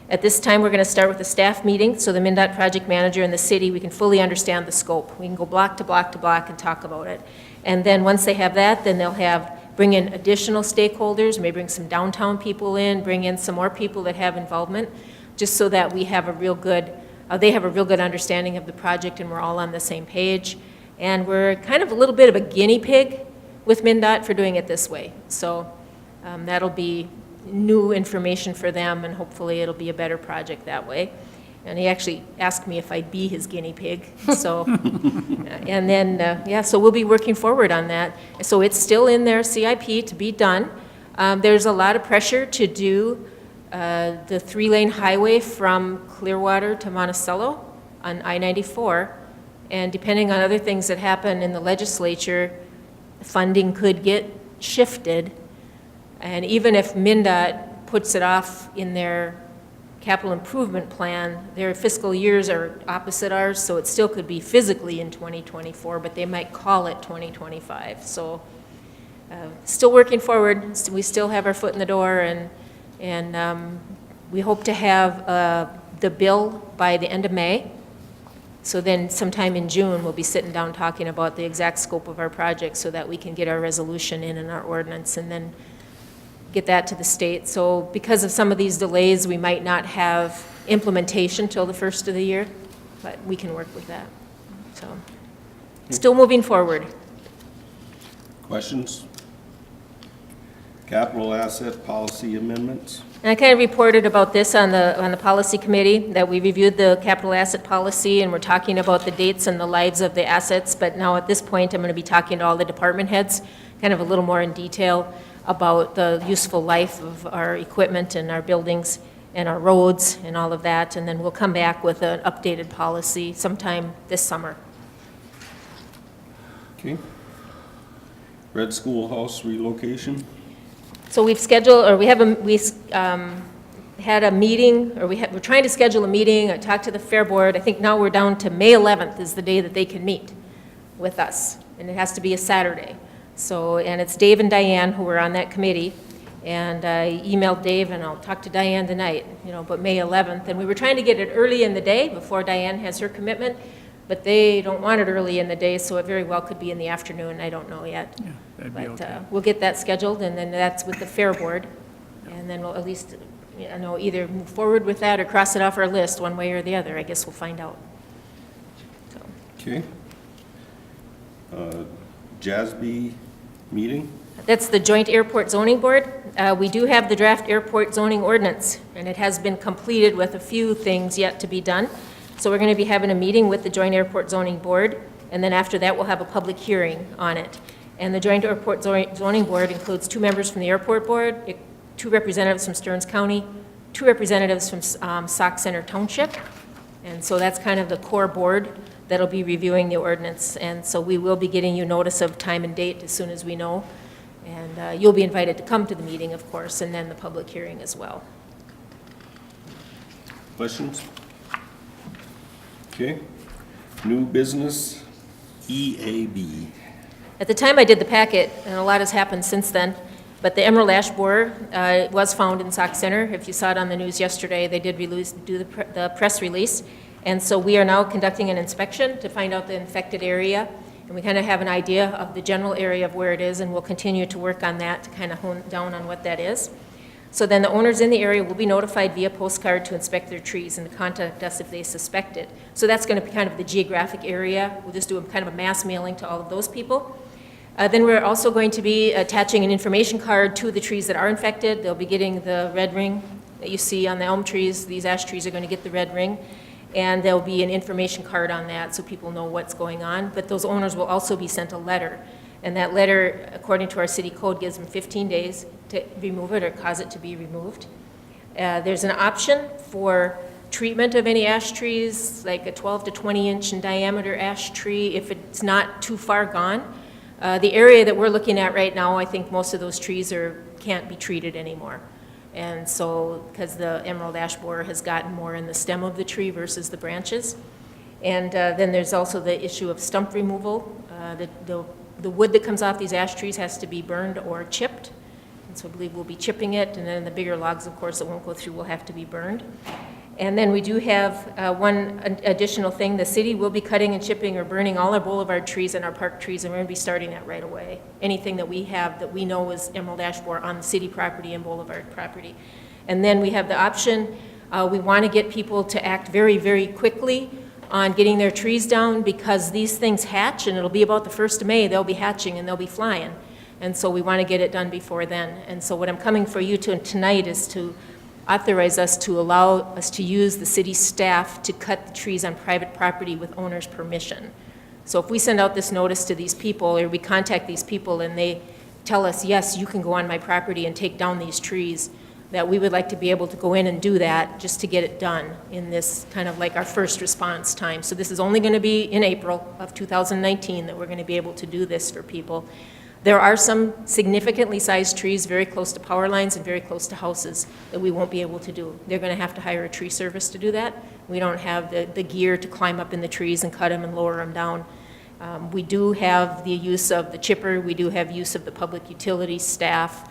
Speaker 2: At this time, we're going to start with a staff meeting, so the MnDOT project manager and the city, we can fully understand the scope. We can go block to block to block and talk about it. And then once they have that, then they'll bring in additional stakeholders, maybe bring some downtown people in, bring in some more people that have involvement, just so that we have a real good, they have a real good understanding of the project and we're all on the same page. And we're kind of a little bit of a guinea pig with MnDOT for doing it this way. So that'll be new information for them, and hopefully it'll be a better project that way. And he actually asked me if I'd be his guinea pig, so, and then, yeah, so we'll be working forward on that. So it's still in their CIP to be done. There's a lot of pressure to do the 3-lane highway from Clearwater to Monticello on I-94, and depending on other things that happen in the legislature, funding could get shifted. And even if MnDOT puts it off in their capital improvement plan, their fiscal years are opposite ours, so it still could be physically in 2024, but they might call it 2025. So still working forward. We still have our foot in the door, and we hope to have the bill by the end of May. So then sometime in June, we'll be sitting down talking about the exact scope of our project so that we can get our resolution in and our ordinance, and then get that to the state. So because of some of these delays, we might not have implementation till the first of the year, but we can work with that. So still moving forward.
Speaker 1: Questions? Capital asset policy amendments?
Speaker 2: And I kind of reported about this on the policy committee, that we reviewed the capital asset policy and we're talking about the dates and the lives of the assets, but now at this point, I'm going to be talking to all the department heads, kind of a little more in detail about the useful life of our equipment and our buildings and our roads and all of that, and then we'll come back with an updated policy sometime this summer.
Speaker 1: Okay. Red Schoolhouse relocation?
Speaker 2: So we've scheduled, or we had a meeting, or we're trying to schedule a meeting. I talked to the Fair Board. I think now we're down to May 11th is the day that they can meet with us, and it has to be a Saturday. So, and it's Dave and Diane who were on that committee, and I emailed Dave, and I'll talk to Diane tonight, but May 11th. And we were trying to get it early in the day before Diane has her commitment, but they don't want it early in the day, so it very well could be in the afternoon. I don't know yet.
Speaker 4: Yeah, that'd be okay.
Speaker 2: We'll get that scheduled, and then that's with the Fair Board, and then we'll at least, either move forward with that or cross it off our list one way or the other. I guess we'll find out. So.
Speaker 1: Okay. JASB meeting?
Speaker 2: That's the Joint Airport Zoning Board. We do have the draft airport zoning ordinance, and it has been completed with a few things yet to be done. So we're going to be having a meeting with the Joint Airport Zoning Board, and then after that, we'll have a public hearing on it. And the Joint Airport Zoning Board includes 2 members from the Airport Board, 2 representatives from Stearns County, 2 representatives from Sauk Center Township. And so that's kind of the core board that'll be reviewing the ordinance. And so we will be getting you notice of time and date as soon as we know. And you'll be invited to come to the meeting, of course, and then the public hearing as well.
Speaker 1: Questions? Okay. New business, EAB.
Speaker 2: At the time I did the packet, and a lot has happened since then, but the emerald ash borer was found in Sauk Center. If you saw it on the news yesterday, they did do the press release. And so we are now conducting an inspection to find out the infected area. And we kind of have an idea of the general area of where it is, and we'll continue to work on that to kind of hone down on what that is. So then the owners in the area will be notified via postcard to inspect their trees and to contact us if they suspect it. So that's going to be kind of the geographic area. We'll just do a kind of a mass mailing to all of those people. Then we're also going to be attaching an information card to the trees that are infected. They'll be getting the red ring that you see on the elm trees. These ash trees are going to get the red ring. And there'll be an information card on that so people know what's going on. But those owners will also be sent a letter. And that letter, according to our city code, gives them 15 days to remove it or cause it to be removed. There's an option for treatment of any ash trees, like a 12 to 20 inch in diameter ash tree, if it's not too far gone. The area that we're looking at right now, I think most of those trees can't be treated anymore. And so, because the emerald ash borer has gotten more in the stem of the tree versus the branches. And then there's also the issue of stump removal. The wood that comes off these ash trees has to be burned or chipped. And so I believe we'll be chipping it, and then the bigger logs, of course, that won't go through will have to be burned. And then we do have one additional thing. The city will be cutting and chipping or burning all our boulevard trees and our park trees, and we're going to be starting that right away. Anything that we have that we know is emerald ash borer on the city property and boulevard property. And then we have the option, we want to get people to act very, very quickly on getting their trees down, because these things hatch, and it'll be about the 1st of May, they'll be hatching and they'll be flying. And so we want to get it done before then. And so what I'm coming for you to tonight is to authorize us to allow us to use the city staff to cut the trees on private property with owner's permission. So if we send out this notice to these people, or we contact these people and they tell us, yes, you can go on my property and take down these trees, that we would like to be able to go in and do that just to get it done in this kind of like our first response time. So this is only going to be in April of 2019 that we're going to be able to do this for people. There are some significantly sized trees very close to power lines and very close to houses that we won't be able to do. They're going to have to hire a tree service to do that. We don't have the gear to climb up in the trees and cut them and lower them down. We do have the use of the chipper. We do have use of the public utilities staff.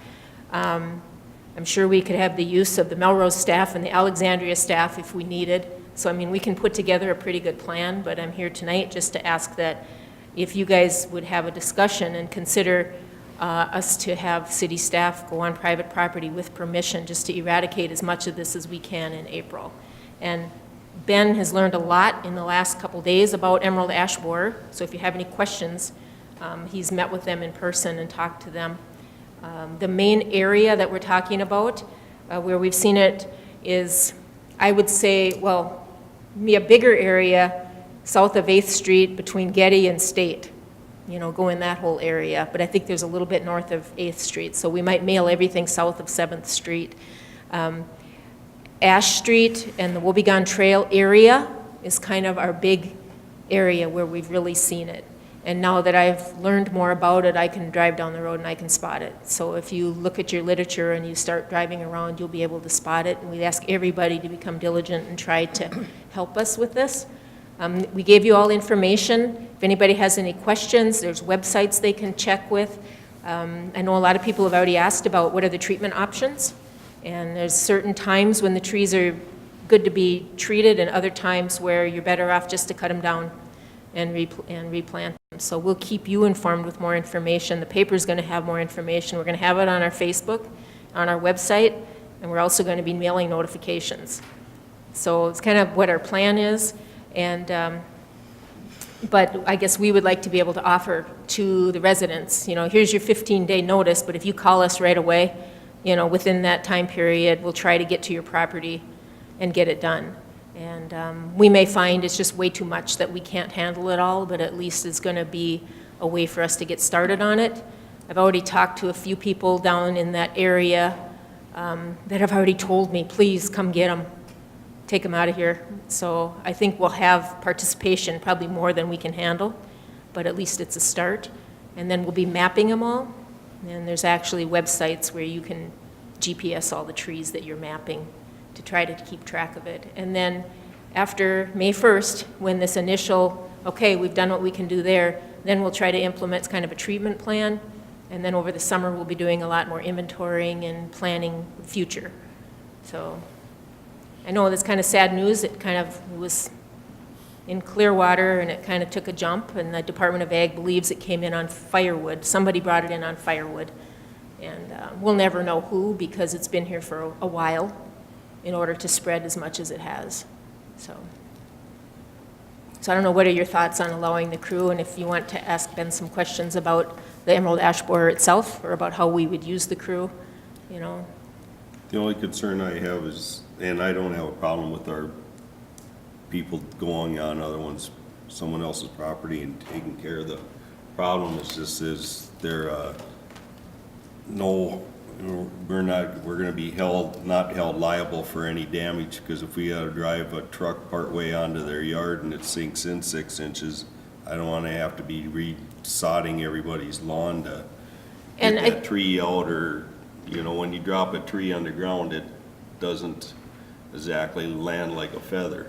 Speaker 2: I'm sure we could have the use of the Melrose staff and the Alexandria staff if we needed. So, I mean, we can put together a pretty good plan, but I'm here tonight just to ask that if you guys would have a discussion and consider us to have city staff go on private property with permission just to eradicate as much of this as we can in April. And Ben has learned a lot in the last couple days about emerald ash borer, so if you have any questions, he's met with them in person and talked to them. The main area that we're talking about, where we've seen it, is, I would say, well, be a bigger area south of 8th Street between Getty and State, go in that whole area. But I think there's a little bit north of 8th Street, so we might mail everything south of 7th Street. Ash Street and the Wobegon Trail area is kind of our big area where we've really seen it. And now that I've learned more about it, I can drive down the road and I can spot it. So if you look at your literature and you start driving around, you'll be able to spot it. And we ask everybody to become diligent and try to help us with this. We gave you all information. If anybody has any questions, there's websites they can check with. I know a lot of people have already asked about what are the treatment options. And there's certain times when the trees are good to be treated and other times where you're better off just to cut them down and replant them. So we'll keep you informed with more information. The paper's going to have more information. We're going to have it on our Facebook, on our website, and we're also going to be mailing notifications. So it's kind of what our plan is. And but I guess we would like to be able to offer to the residents, here's your 15-day notice, but if you call us right away, within that time period, we'll try to get to your property and get it done. And we may find it's just way too much that we can't handle it all, but at least it's going to be a way for us to get started on it. I've already talked to a few people down in that area that have already told me, please come get them, take them out of here. So I think we'll have participation, probably more than we can handle, but at least it's a start. And then we'll be mapping them all. And there's actually websites where you can GPS all the trees that you're mapping to try to keep track of it. And then after May 1st, when this initial, okay, we've done what we can do there, then we'll try to implement kind of a treatment plan. And then over the summer, we'll be doing a lot more inventorying and planning future. So I know that's kind of sad news. It kind of was in Clearwater, and it kind of took a jump, and the Department of Ag believes it came in on firewood. Somebody brought it in on firewood. And we'll never know who, because it's been here for a while in order to spread as much as it has. So I don't know, what are your thoughts on allowing the crew, and if you want to ask Ben some questions about the emerald ash borer itself, or about how we would use the crew, you know?
Speaker 1: The only concern I have is, and I don't have a problem with our people going on someone else's property and taking care of the problem, is there, we're gonna be not held liable for any damage, because if we gotta drive a truck partway onto their yard and it sinks in 6 inches, I don't wanna have to be re-sodding everybody's lawn to
Speaker 2: And
Speaker 1: get that tree out, or, when you drop a tree on the ground, it doesn't exactly land like a feather.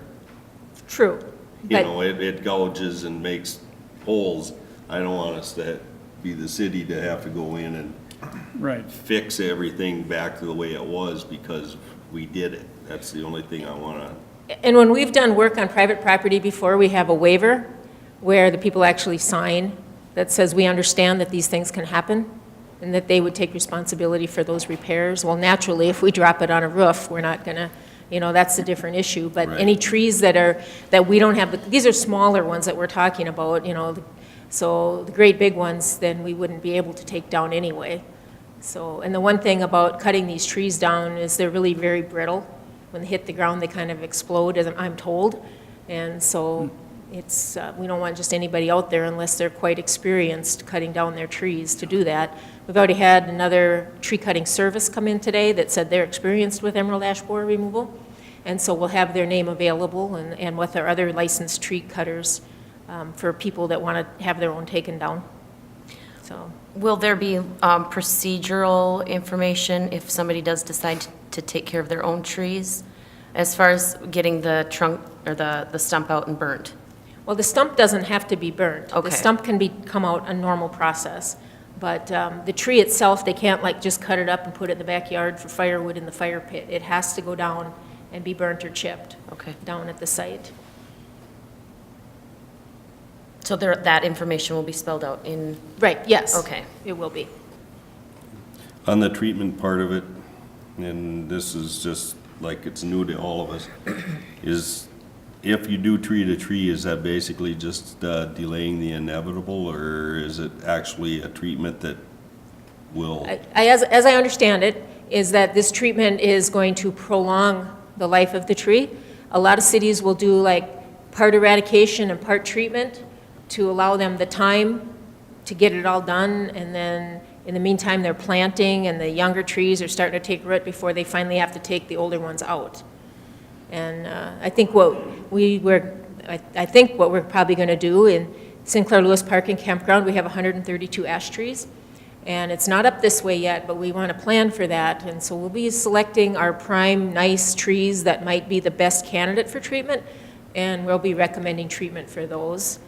Speaker 2: True. But
Speaker 1: It gouges and makes holes. I don't want us to be the city to have to go in and
Speaker 4: Right.
Speaker 1: fix everything back to the way it was because we did it. That's the only thing I want to.
Speaker 2: And when we've done work on private property before, we have a waiver where the people actually sign that says we understand that these things can happen and that they would take responsibility for those repairs. Well, naturally, if we drop it on a roof, we're not going to, that's a different issue. But
Speaker 1: Right.
Speaker 2: any trees that we don't have, these are smaller ones that we're talking about, so the great big ones, then we wouldn't be able to take down anyway. So, and the one thing about cutting these trees down is they're really very brittle. When they hit the ground, they kind of explode, as I'm told. And so it's, we don't want just anybody out there unless they're quite experienced cutting down their trees to do that. We've already had another tree cutting service come in today that said they're experienced with emerald ash borer removal. And so we'll have their name available and with our other licensed tree cutters for people that want to have their own taken down. So.
Speaker 3: Will there be procedural information if somebody does decide to take care of their own trees, as far as getting the trunk or the stump out and burnt?
Speaker 2: Well, the stump doesn't have to be burnt.
Speaker 3: Okay.
Speaker 2: The stump can come out a normal process. But the tree itself, they can't just cut it up and put it in the backyard for firewood in the fire pit. It has to go down and be burnt or chipped.
Speaker 3: Okay.
Speaker 2: Down at the site.
Speaker 3: So that information will be spelled out in,
Speaker 2: Right, yes.
Speaker 3: Okay.
Speaker 2: It will be.
Speaker 1: On the treatment part of it, and this is just like it's new to all of us, is if you do treat a tree, is that basically just delaying the inevitable, or is it actually a treatment that will?
Speaker 2: As I understand it, is that this treatment is going to prolong the life of the tree. A lot of cities will do part eradication and part treatment to allow them the time to get it all done, and then in the meantime, they're planting, and the younger trees are starting to take root before they finally have to take the older ones out. And I think what we're probably going to do in Sinclair Lewis Park and Campground, we have 132 ash trees, and it's not up this way yet, but we want to plan for that. And so we'll be selecting our prime, nice trees that might be the best candidate for treatment, and we'll be recommending treatment for those.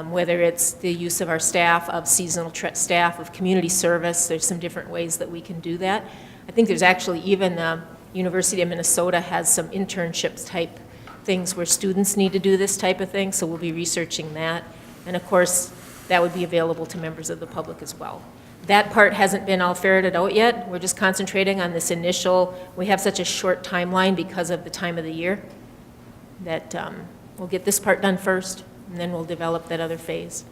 Speaker 2: Whether it's the use of our staff, of seasonal staff, of community service, there's some different ways that we can do that. I think there's actually even University of Minnesota has some internships type things where students need to do this type of thing, so we'll be researching that. And of course, that would be available to members of the public as well. That part hasn't been all ferreted out yet. We're just concentrating on this initial, we have such a short timeline because of the time of the year that we'll get this part done first, and then we'll develop that other phase.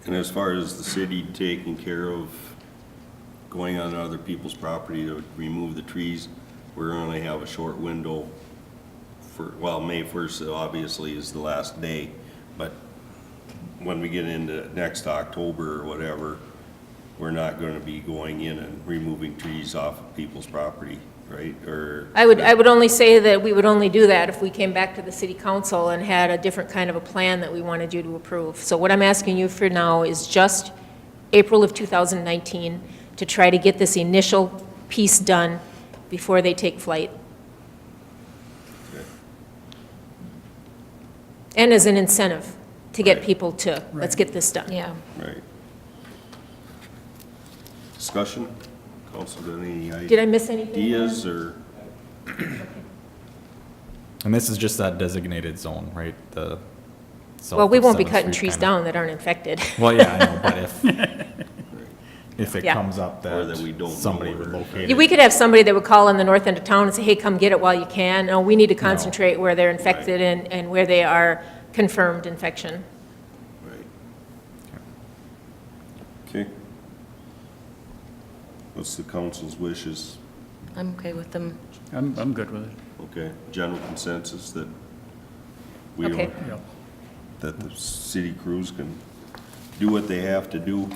Speaker 1: And as far as the city taking care of going on other people's property to remove the trees, we're going to have a short window well, May 1st obviously is the last day, but when we get into next October or whatever, we're not gonna be going in and removing trees off of people's property, right? Or
Speaker 2: I would only say that we would only do that if we came back to the city council and had a different kind of a plan that we wanted you to approve. So what I'm asking you for now is just April of 2019 to try to get this initial piece done before they take flight.
Speaker 1: Okay.
Speaker 2: And as an incentive to get
Speaker 1: Right.
Speaker 2: people to, let's get this done.
Speaker 3: Yeah.
Speaker 1: Right. Discussion? Council, got any
Speaker 2: Did I miss anything?
Speaker 1: ideas or?
Speaker 5: And this is just that designated zone, right? The. south
Speaker 2: Well, we
Speaker 5: of
Speaker 2: won't be
Speaker 5: 7th
Speaker 2: cutting
Speaker 5: Street
Speaker 2: trees
Speaker 5: kinda.
Speaker 2: down that aren't infected.
Speaker 5: Well, yeah, I know, but if it
Speaker 2: Yeah.
Speaker 5: comes up
Speaker 1: Or
Speaker 5: that
Speaker 1: that we don't know
Speaker 5: somebody
Speaker 1: or-
Speaker 5: would locate
Speaker 2: Yeah, we
Speaker 5: it.
Speaker 2: could have somebody that would call in the north end of town and say, hey, come get it while you can. No, we need to concentrate where they're infected and where they are confirmed infection.
Speaker 1: Right. Okay. What's the council's wishes?
Speaker 3: I'm okay with them.
Speaker 4: I'm good with it.
Speaker 1: Okay, general consensus that we
Speaker 2: Okay.
Speaker 1: don't,
Speaker 4: Yeah.
Speaker 1: that the city crews can do what they have to do.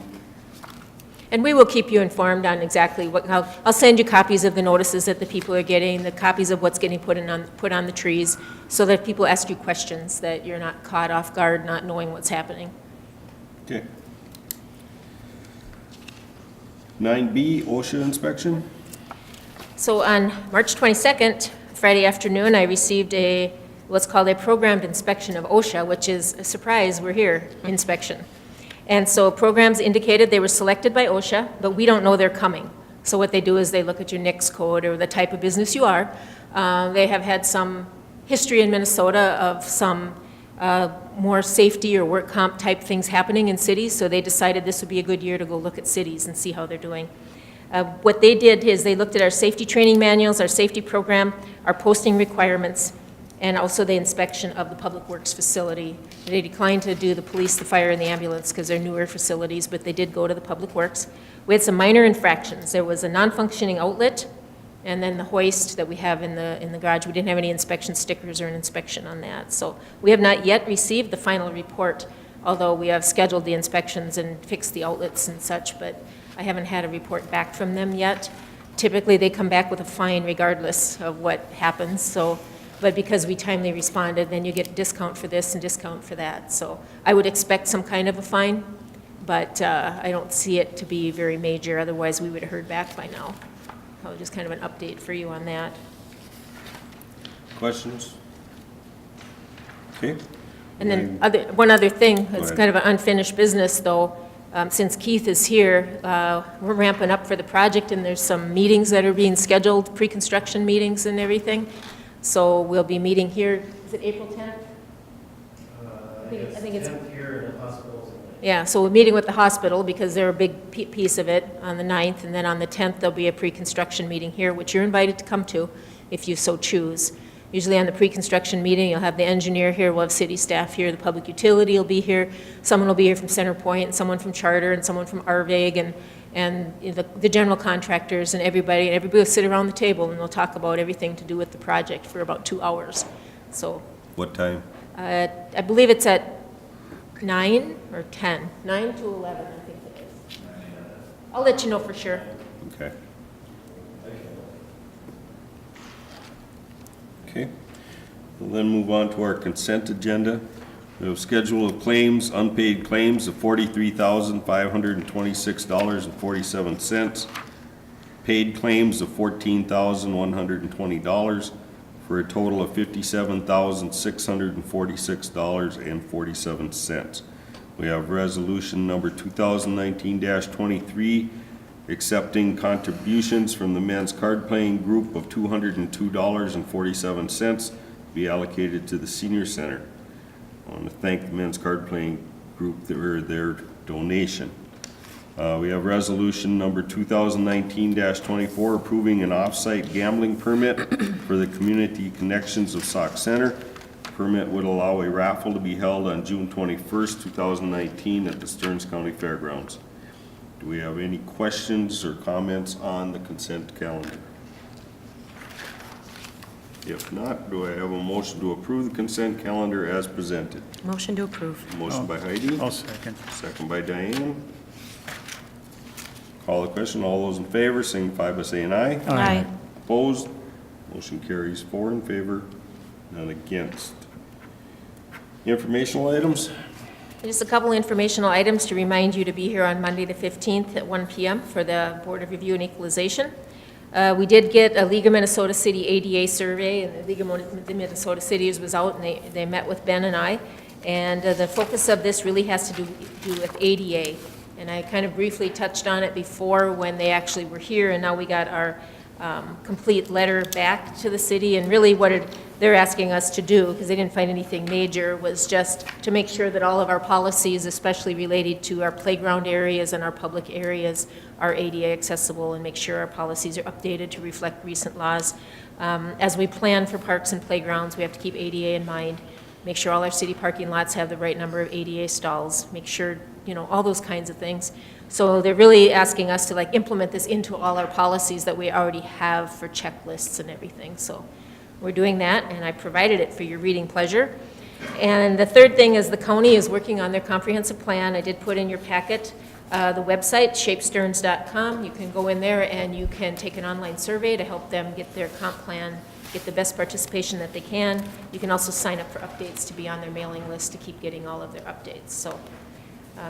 Speaker 2: And we will keep you informed on exactly what, I'll send you copies of the notices that the people are getting, the copies of what's getting put on the trees, so that if people ask you questions, that you're not caught off guard, not knowing what's happening.
Speaker 1: Okay. 9B, OSHA inspection?
Speaker 2: So on March 22nd, Friday afternoon, I received what's called a programmed inspection of OSHA, which is a surprise, we're here, inspection. And so programs indicated they were selected by OSHA, but we don't know they're coming. So what they do is they look at your NICS code or the type of business you are. They have had some history in Minnesota of some more safety or work comp type things happening in cities, so they decided this would be a good year to go look at cities and see how they're doing. What they did is they looked at our safety training manuals, our safety program, our posting requirements, and also the inspection of the Public Works facility. They declined to do the police, the fire, and the ambulance because they're newer facilities, but they did go to the Public Works. We had some minor infractions. There was a non-functioning outlet, and then the hoist that we have in the garage. We didn't have any inspection stickers or an inspection on that. So we have not yet received the final report, although we have scheduled the inspections and fixed the outlets and such, but I haven't had a report back from them yet. Typically, they come back with a fine regardless of what happens, so, but because we timely responded, then you get a discount for this and discount for that. So I would expect some kind of a fine, but I don't see it to be very major, otherwise we would have heard back by now. So just kind of an update for you on that.
Speaker 1: Questions? Okay.
Speaker 2: And then one other thing, it's
Speaker 1: ahead.
Speaker 2: kind of an unfinished business, though. Since Keith is here, we're ramping up for the project, and there's some meetings that are being scheduled, pre-construction meetings and everything. So we'll be meeting here, is it April 10th? I think it's.
Speaker 7: Here in the hospitals.
Speaker 2: Yeah, so we're meeting with the hospital because they're a big piece of it on the 9th, and then on the 10th, there'll be a pre-construction meeting here, which you're invited to come to if you so choose. Usually on the pre-construction meeting, you'll have the engineer here, we'll have city staff here, the public utility will be here, someone will be here from Center Point, someone from Charter, and someone from Arvig, and the general contractors and everybody will sit around the table and we'll talk about everything to do with the project for about 2 hours. So
Speaker 1: What time?
Speaker 2: I believe it's at 9 or 10, 9 to 11, I think it is. I'll let you know for sure.
Speaker 1: Okay. Okay. We'll then move on to our consent agenda. We have schedule of claims, unpaid claims of $43,526.47. Paid claims of $14,120 for a total of $57,646.47. We have resolution number 2019-23, accepting contributions from the men's card playing group of $202.47 be allocated to the senior center. I want to thank the men's card playing group for their donation. We have resolution number 2019-24, approving an off-site gambling permit for the Community Connections of Sauk Center. Permit would allow a raffle to be held on June 21st, 2019 at the Stearns County Fairgrounds. Do we have any questions or comments on the consent calendar? If not, do I have a motion to approve the consent calendar as presented?
Speaker 3: Motion to approve.
Speaker 1: Motion by Heidi,
Speaker 4: I'll second.
Speaker 1: second by Diane. Call the question, all those in favor signify by saying aye.
Speaker 3: Aye.
Speaker 1: Opposed? Motion carries 4 in favor, none against. Informational items?
Speaker 2: Just a couple informational items to remind you to be here on Monday, the 15th at 1 PM for the Board of Review and Equalization. We did get a League of Minnesota City ADA survey, and the League of Minnesota Cities was out, and they met with Ben and I. And the focus of this really has to do with ADA. And I kind of briefly touched on it before when they actually were here, and now we got our complete letter back to the city. And really what they're asking us to do, because they didn't find anything major, was just to make sure that all of our policies, especially related to our playground areas and our public areas, are ADA accessible, and make sure our policies are updated to reflect recent laws. As we plan for parks and playgrounds, we have to keep ADA in mind, make sure all our city parking lots have the right number of ADA stalls, make sure, you know, all those kinds of things. So they're really asking us to like implement this into all our policies that we already have for checklists and everything. So we're doing that, and I provided it for your reading pleasure. And the third thing is the county is working on their comprehensive plan. I did put in your packet the website, shapesterns.com. You can go in there and you can take an online survey to help them get their comp plan, get the best participation that they can. You can also sign up for updates to be on their mailing list to keep getting all of their updates. So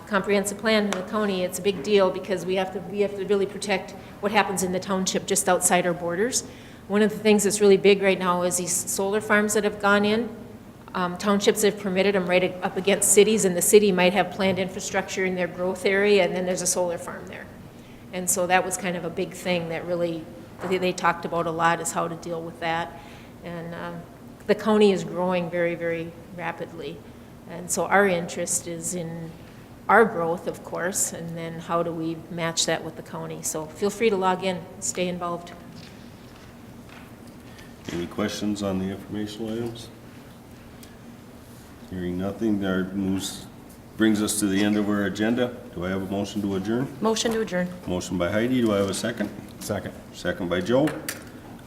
Speaker 2: comprehensive plan in the county, it's a big deal because we have to really protect what happens in the township just outside our borders. One of the things that's really big right now is these solar farms that have gone in. Townships have permitted them right up against cities, and the city might have planned infrastructure in their growth area, and then there's a solar farm there. And so that was kind of a big thing that really they talked about a lot, is how to deal with that. And the county is growing very, very rapidly. And so our interest is in our growth, of course, and then how do we match that with the county. So feel free to log in, stay involved.
Speaker 1: Any questions on the informational items? Hearing nothing, that moves, brings us to the end of our agenda. Do I have a motion to adjourn?
Speaker 3: Motion to adjourn.
Speaker 1: Motion by Heidi, do I have a second?
Speaker 5: Second.
Speaker 1: Second by Joe.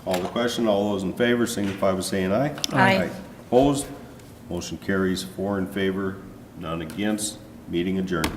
Speaker 1: Call the question, all those in favor signify by saying aye.
Speaker 3: Aye.
Speaker 1: Opposed? Motion carries 4 in favor, none against. Meeting adjourned.